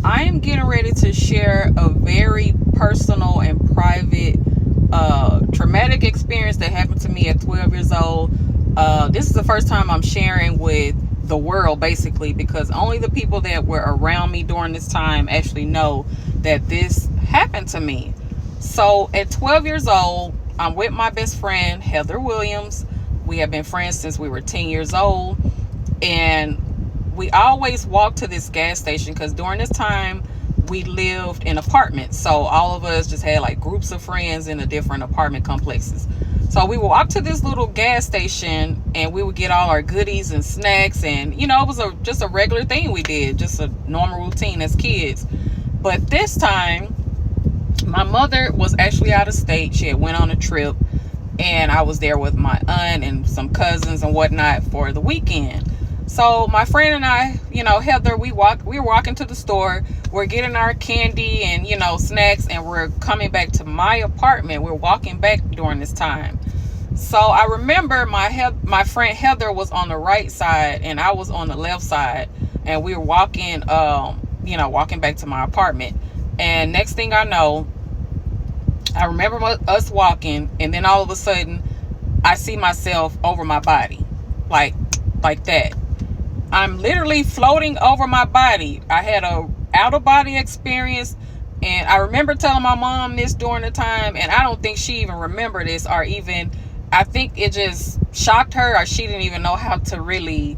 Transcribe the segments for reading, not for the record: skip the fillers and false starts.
I am getting ready to share a very personal and private traumatic experience that happened to me at 12 years old. This is the first time I'm sharing with the world, basically, because only the people that were around me during this time actually know that this happened to me. So at 12 years old, I'm with my best friend, Heather Williams. We have been friends since we were 10 years old. And we always walked to this gas station because during this time we lived in apartments. So all of us just had like groups of friends in the different apartment complexes. So we would walk to this little gas station and we would get all our goodies and snacks. And, it was just a regular thing we did, just a normal routine as kids. But this time, my mother was actually out of state. She had went on a trip and I was there with my aunt and some cousins and whatnot for the weekend. So my friend and I, Heather, we were walking to the store. We're getting our candy and, snacks, and we're coming back to my apartment. We're walking back during this time. So I remember my friend Heather was on the right side and I was on the left side, and we were walking, walking back to my apartment. And next thing I know, I remember us walking, and then all of a sudden I see myself over my body, like that. I'm literally floating over my body. I had a out-of-body experience, and I remember telling my mom this during the time, and I don't think she even remembered this, or even, I think it just shocked her, or she didn't even know how to really,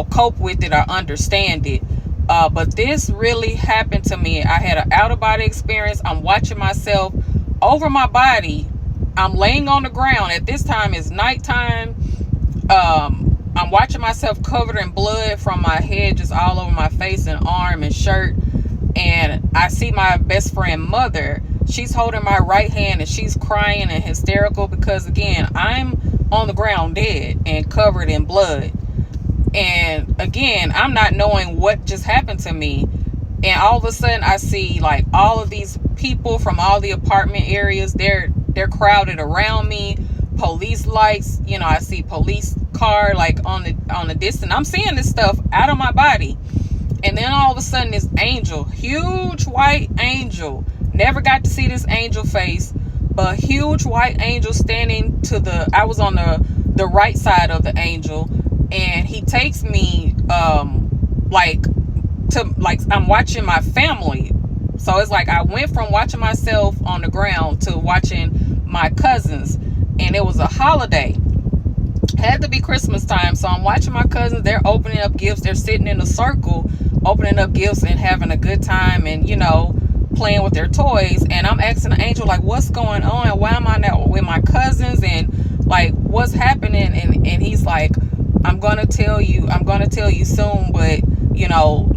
cope with it or understand it. But this really happened to me. I had an out-of-body experience. I'm watching myself over my body. I'm laying on the ground. At this time, it's nighttime. I'm watching myself covered in blood from my head just all over my face and arm and shirt. And I see my best friend mother. She's holding my right hand and she's crying and hysterical because, again, I'm on the ground dead and covered in blood. And again, I'm not knowing what just happened to me. And all of a sudden I see like all of these people from all the apartment areas. They're crowded around me. Police lights, I see police car like on the distance. I'm seeing this stuff out of my body. And then all of a sudden this angel, huge white angel, never got to see this angel face, but huge white angel standing I was on the right side of the angel, and he takes me I'm watching my family. So it's like I went from watching myself on the ground to watching my cousins. And it was a holiday. It had to be Christmas time. So I'm watching my cousins. They're opening up gifts. They're sitting in a circle, opening up gifts and having a good time and, playing with their toys. And I'm asking the angel, like, what's going on? Why am I not with my cousins? And, like, what's happening? And he's like, I'm going to tell you soon. But,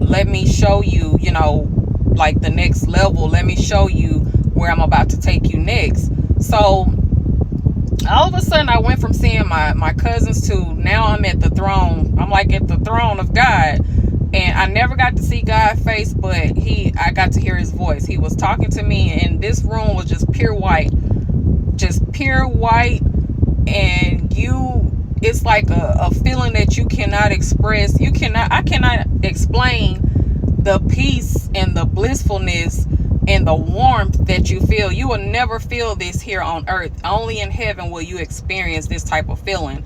let me show you, like the next level. Let me show you where I'm about to take you next. So all of a sudden I went from seeing my cousins to now I'm at the throne. I'm like at the throne of God. And I never got to see God's face, but I got to hear his voice. He was talking to me, and this room was just pure white. Just pure white. And it's like a feeling that you cannot express. I cannot explain the peace and the blissfulness and the warmth that you feel. You will never feel this here on earth. Only in heaven will you experience this type of feeling.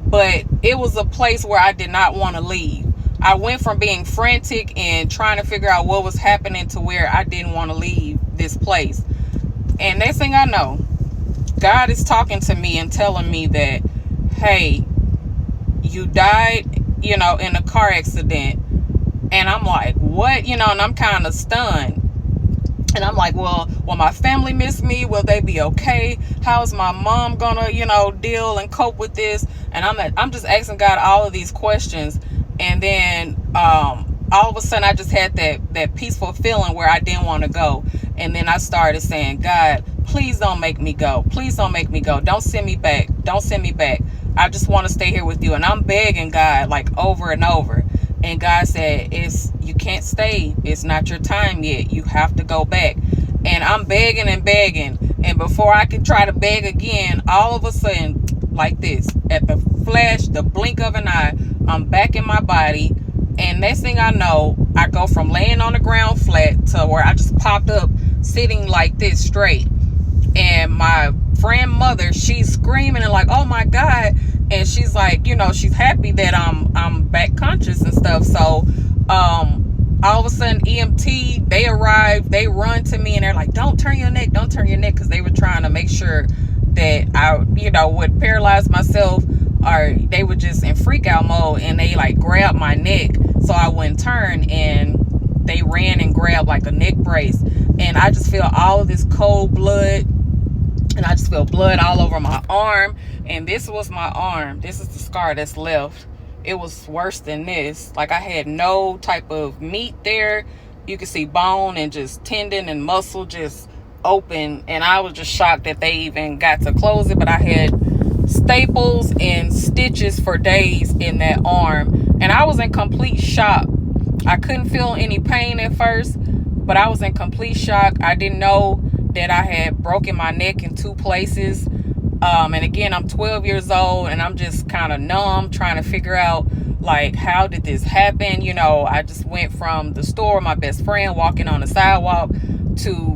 But it was a place where I did not want to leave. I went from being frantic and trying to figure out what was happening to where I didn't want to leave this place. And next thing I know, God is talking to me and telling me that, hey, you died, in a car accident. And I'm like, what? And I'm kind of stunned. And I'm like, will my family miss me? Will they be okay? How's my mom gonna, deal and cope with this? And I'm just asking God all of these questions. And then all of a sudden I just had that peaceful feeling where I didn't want to go. And then I started saying, God, please don't make me go. Please don't make me go. Don't send me back. Don't send me back. I just want to stay here with you. And I'm begging God like over and over. And God said, you can't stay. It's not your time yet. You have to go back. And I'm begging and begging. And before I could try to beg again, all of a sudden, like this, at the flash, the blink of an eye, I'm back in my body. And next thing I know, I go from laying on the ground flat to where I just popped up sitting like this straight. And my friend mother, she's screaming and like, oh my God. And she's like, she's happy that I'm back conscious and stuff. So all of a sudden EMT, they arrive, they run to me and they're like, don't turn your neck, because they were trying to make sure that I would paralyze myself, or they were just in freak out mode, and they like grabbed my neck so I wouldn't turn, and they ran and grabbed like a neck brace. And I just feel all of this cold blood, and I just feel blood all over my arm. And this was my arm. This is the scar that's left. It was worse than this. Like, I had no type of meat there. You could see bone and just tendon and muscle just open. And I was just shocked that they even got to close it. But I had staples and stitches for days in that arm. And I was in complete shock. I couldn't feel any pain at first, but I was in complete shock. I didn't know that I had broken my neck in 2 places. And again, I'm 12 years old and I'm just kind of numb, trying to figure out, like, how did this happen? I just went from the store, my best friend, walking on the sidewalk, to,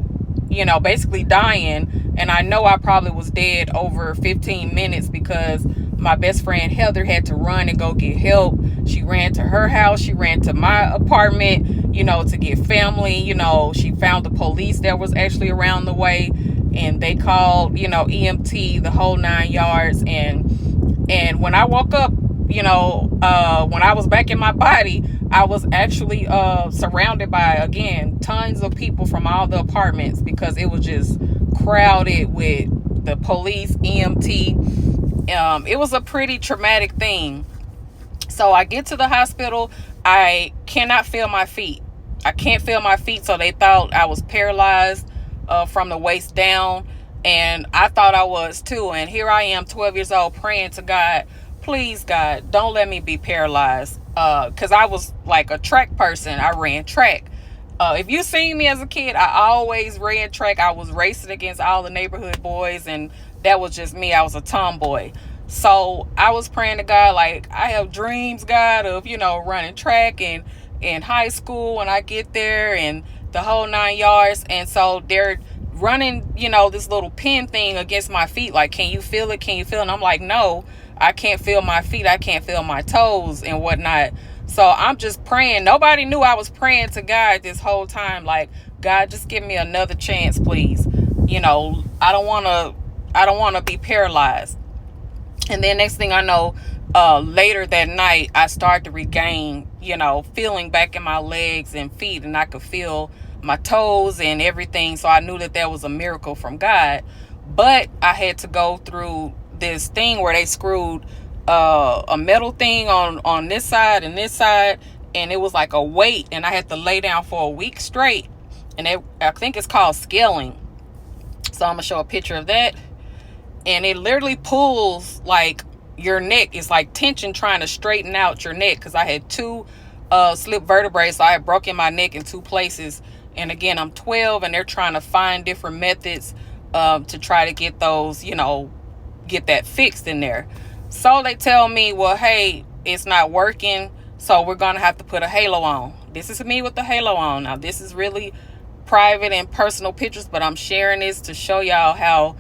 basically dying. And I know I probably was dead over 15 minutes because my best friend Heather had to run and go get help. She ran to her house. She ran to my apartment, to get family. She found the police that was actually around the way, and they called, EMT, the whole 9 yards. And when I woke up, when I was back in my body, I was actually surrounded by, again, tons of people from all the apartments, because it was just crowded with the police, EMT. It was a pretty traumatic thing. So I get to the hospital. I cannot feel my feet. I can't feel my feet. So they thought I was paralyzed from the waist down. And I thought I was too. And here I am, 12 years old, praying to God, please, God, don't let me be paralyzed. Because I was like a track person. I ran track. If you seen me as a kid, I always ran track. I was racing against all the neighborhood boys, and that was just me. I was a tomboy. So I was praying to God, like, I have dreams, God, of, running track and in high school when I get there, and the whole 9 yards. And so they're running, this little pin thing against my feet. Like, can you feel it? Can you feel it? And I'm like, no, I can't feel my feet. I can't feel my toes and whatnot. So I'm just praying. Nobody knew I was praying to God this whole time. Like, God, just give me another chance, please. I don't want to be paralyzed. And then next thing I know, later that night, I started to regain, feeling back in my legs and feet, and I could feel my toes and everything. So I knew that was a miracle from God. But I had to go through this thing where they screwed a metal thing on this side and this side, and it was like a weight, and I had to lay down for a week straight. And I think it's called scaling. So I'm gonna show a picture of that. And it literally pulls like your neck. It's like tension trying to straighten out your neck, because I had 2 slip vertebrae. So I had broken my neck in 2 places. And again, I'm 12, and they're trying to find different methods to try to get those, get that fixed in there. So they tell me, well, hey, it's not working, so we're going to have to put a halo on. This is me with the halo on. Now, this is really private and personal pictures, but I'm sharing this to show y'all how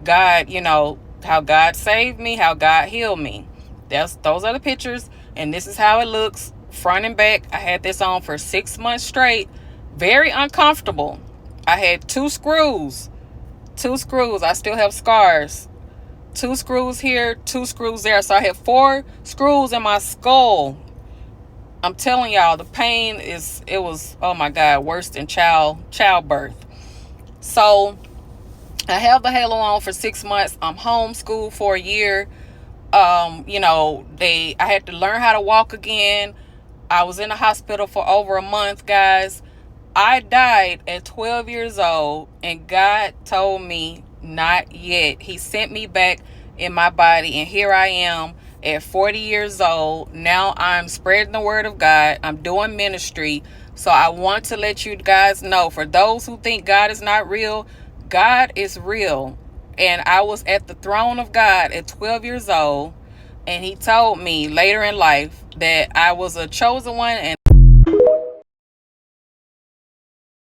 God, how God saved me, how God healed me. Those are the pictures, and this is how it looks front and back. I had this on for 6 months straight. Very uncomfortable. I had 2 screws. I still have scars. 2 screws here, 2 screws there. So I had 4 screws in my skull. I'm telling y'all, the pain it was, oh my God, worse than childbirth. So I have the halo on for 6 months. I'm homeschooled for a year. I had to learn how to walk again. I was in the hospital for over a month, guys. I died at 12 years old, and God told me, not yet. He sent me back in my body, and here I am at 40 years old. Now I'm spreading the word of God. I'm doing ministry. So I want to let you guys know, for those who think God is not real, God is real. And I was at the throne of God at 12 years old, And he told me later in life that I was a chosen one and